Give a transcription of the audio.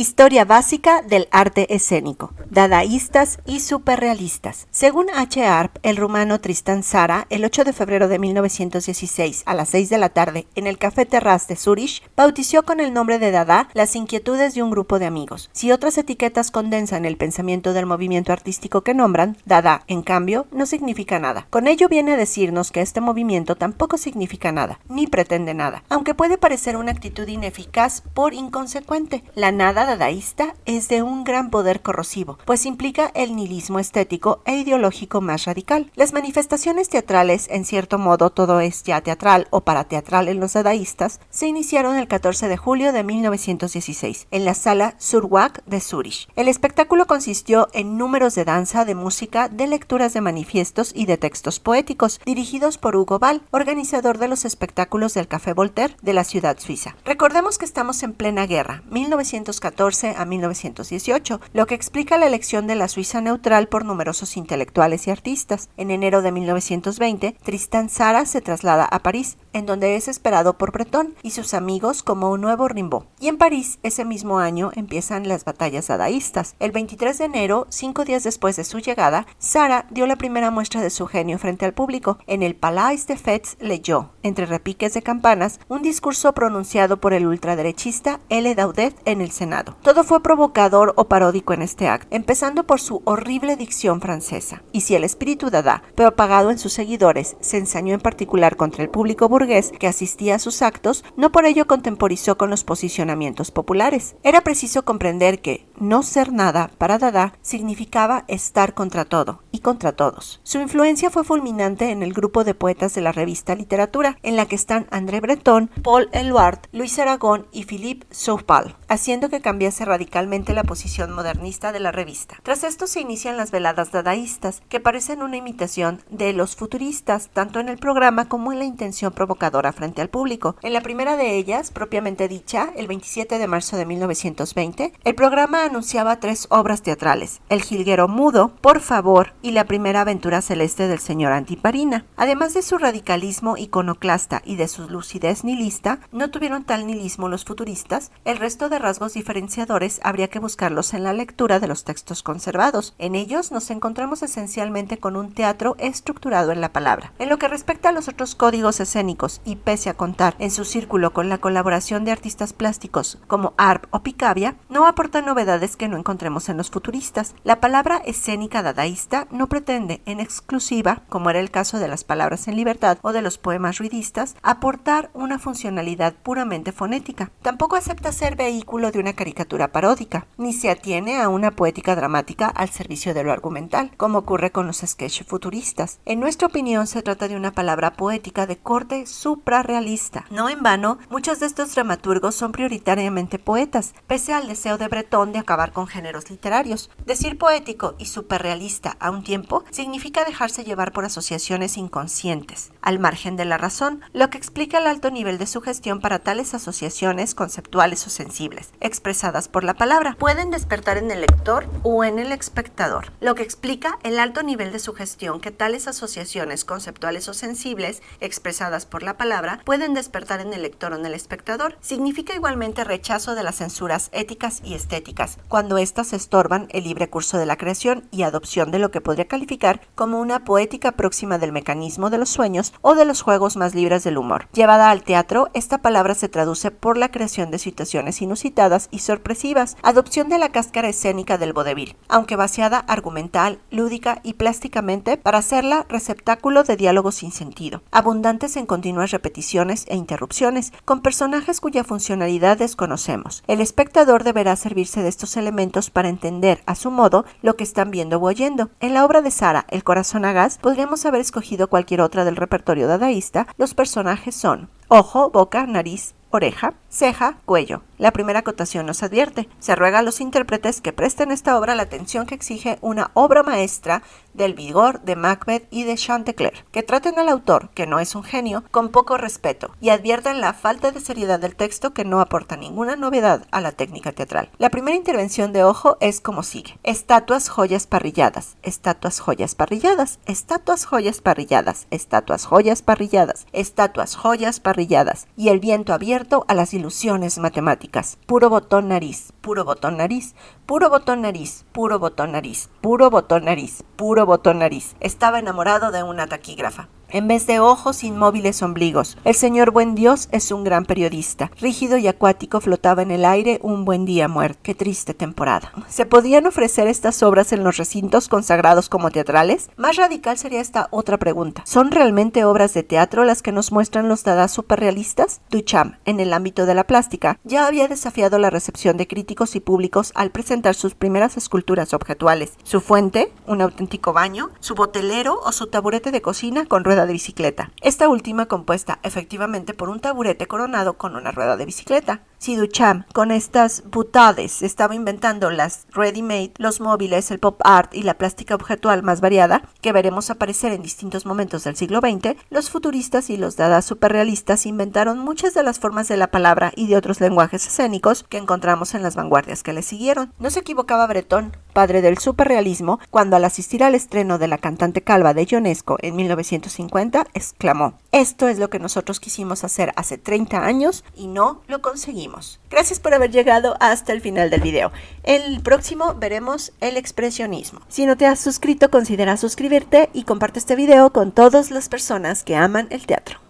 Historia básica del arte escénico, dadaístas y superrealistas. Según H. Arp, el rumano Tristan Tzara, el 8 de febrero de 1916 a las 6 de la tarde en el Café Terrace de Zúrich, bautizó con el nombre de Dada las inquietudes de un grupo de amigos. Si otras etiquetas condensan el pensamiento del movimiento artístico que nombran, Dada, en cambio, no significa nada. Con ello viene a decirnos que este movimiento tampoco significa nada, ni pretende nada, aunque puede parecer una actitud ineficaz por inconsecuente. La nada dadaísta es de un gran poder corrosivo, pues implica el nihilismo estético e ideológico más radical. Las manifestaciones teatrales, en cierto modo todo es ya teatral o parateatral en los dadaístas, se iniciaron el 14 de julio de 1916, en la sala Surwag de Zúrich. El espectáculo consistió en números de danza, de música, de lecturas de manifiestos y de textos poéticos, dirigidos por Hugo Ball, organizador de los espectáculos del Café Voltaire de la ciudad suiza. Recordemos que estamos en plena guerra, 1914 a 1918, lo que explica la elección de la Suiza neutral por numerosos intelectuales y artistas. En enero de 1920, Tristan Tzara se traslada a París, en donde es esperado por Breton y sus amigos como un nuevo Rimbaud. Y en París, ese mismo año, empiezan las batallas dadaístas. El 23 de enero, 5 días después de su llegada, Tzara dio la primera muestra de su genio frente al público. En el Palais des Fêtes leyó, entre repiques de campanas, un discurso pronunciado por el ultraderechista L. Daudet en el Senado. Todo fue provocador o paródico en este acto, empezando por su horrible dicción francesa. Y si el espíritu Dada, propagado en sus seguidores, se ensañó en particular contra el público burgués que asistía a sus actos, no por ello contemporizó con los posicionamientos populares. Era preciso comprender que no ser nada para Dada significaba estar contra todo y contra todos. Su influencia fue fulminante en el grupo de poetas de la revista Literatura, en la que están André Breton, Paul Eluard, Luis Aragón y Philippe Soupaal, haciendo que cambiase radicalmente la posición modernista de la revista. Tras esto se inician las veladas dadaístas, que parecen una imitación de los futuristas, tanto en el programa como en la intención provocadora frente al público. En la primera de ellas, propiamente dicha, el 27 de marzo de 1920, el programa anunciaba 3 obras teatrales: El jilguero mudo, Por favor y La primera aventura celeste del señor Antiparina. Además de su radicalismo iconoclasta y de su lucidez nihilista, no tuvieron tal nihilismo los futuristas. El resto de rasgos diferenciadores habría que buscarlos en la lectura de los textos conservados. En ellos nos encontramos esencialmente con un teatro estructurado en la palabra. En lo que respecta a los otros códigos escénicos, y pese a contar en su círculo con la colaboración de artistas plásticos como Arp o Picabia, no aporta novedades que no encontremos en los futuristas. La palabra escénica dadaísta no pretende, en exclusiva, como era el caso de las palabras en libertad o de los poemas ruidistas, aportar una funcionalidad puramente fonética. Tampoco acepta ser vehículo de una caricatura paródica, ni se atiene a una poética dramática al servicio de lo argumental, como ocurre con los sketches futuristas. En nuestra opinión, se trata de una palabra poética de corte suprarrealista. No en vano, muchos de estos dramaturgos son prioritariamente poetas, pese al deseo de Breton de acabar con géneros literarios. Decir poético y superrealista a un tiempo significa dejarse llevar por asociaciones inconscientes, al margen de la razón, lo que explica el alto nivel de sugestión para tales asociaciones conceptuales o sensibles, expresadas por la palabra. Pueden despertar en el lector o en el espectador, lo que explica el alto nivel de sugestión que tales asociaciones conceptuales o sensibles, expresadas por la palabra, pueden despertar en el lector o en el espectador. Significa igualmente rechazo de las censuras éticas y estéticas, cuando éstas estorban el libre curso de la creación, y adopción de lo que podría calificar como una poética próxima del mecanismo de los sueños o de los juegos más libres del humor. Llevada al teatro, esta palabra se traduce por la creación de situaciones inusitadas y sorpresivas, adopción de la cáscara escénica del vodevil, aunque vaciada argumental, lúdica y plásticamente para hacerla receptáculo de diálogos sin sentido, abundantes en continuas repeticiones e interrupciones, con personajes cuya funcionalidad desconocemos. El espectador deberá servirse de estos elementos para entender, a su modo, lo que están viendo o oyendo. En la obra de Tzara, El corazón a gas, podríamos haber escogido cualquier otra del repertorio dadaísta. Los personajes son ojo, boca, nariz, oreja, ceja, cuello. La primera acotación nos advierte: se ruega a los intérpretes que presten a esta obra la atención que exige una obra maestra del Vigor, de Macbeth y de Chantecler, que traten al autor, que no es un genio, con poco respeto, y adviertan la falta de seriedad del texto, que no aporta ninguna novedad a la técnica teatral. La primera intervención de ojo es como sigue: estatuas, joyas parrilladas, estatuas, joyas parrilladas, estatuas, joyas parrilladas, estatuas, joyas parrilladas, estatuas, joyas parrilladas, y el viento abierto a las ilusiones matemáticas. Puro botón nariz, puro botón nariz, puro botón nariz, puro botón nariz, puro botón nariz, puro botón nariz. Estaba enamorado de una taquígrafa. En vez de ojos, inmóviles ombligos. El señor buen Dios es un gran periodista. Rígido y acuático flotaba en el aire un buen día muerto. Qué triste temporada. ¿Se podían ofrecer estas obras en los recintos consagrados como teatrales? Más radical sería esta otra pregunta. ¿Son realmente obras de teatro las que nos muestran los dadas superrealistas? Duchamp, en el ámbito de la plástica, ya había desafiado la recepción de críticos y públicos al presentar sus primeras esculturas objetuales. Su fuente, un auténtico baño, su botelero o su taburete de cocina con rueda de bicicleta. Esta última compuesta efectivamente por un taburete coronado con una rueda de bicicleta. Si Duchamp con estas boutades estaba inventando las ready-made, los móviles, el pop art y la plástica objetual más variada, que veremos aparecer en distintos momentos del siglo XX, los futuristas y los dadas superrealistas inventaron muchas de las formas de la palabra y de otros lenguajes escénicos que encontramos en las vanguardias que le siguieron. No se equivocaba Breton, padre del superrealismo, cuando al asistir al estreno de La cantante calva de Ionesco en 1950 exclamó: "Esto es lo que nosotros quisimos hacer hace 30 años y no lo conseguimos". Gracias por haber llegado hasta el final del video. En el próximo veremos el expresionismo. Si no te has suscrito, considera suscribirte y comparte este video con todas las personas que aman el teatro.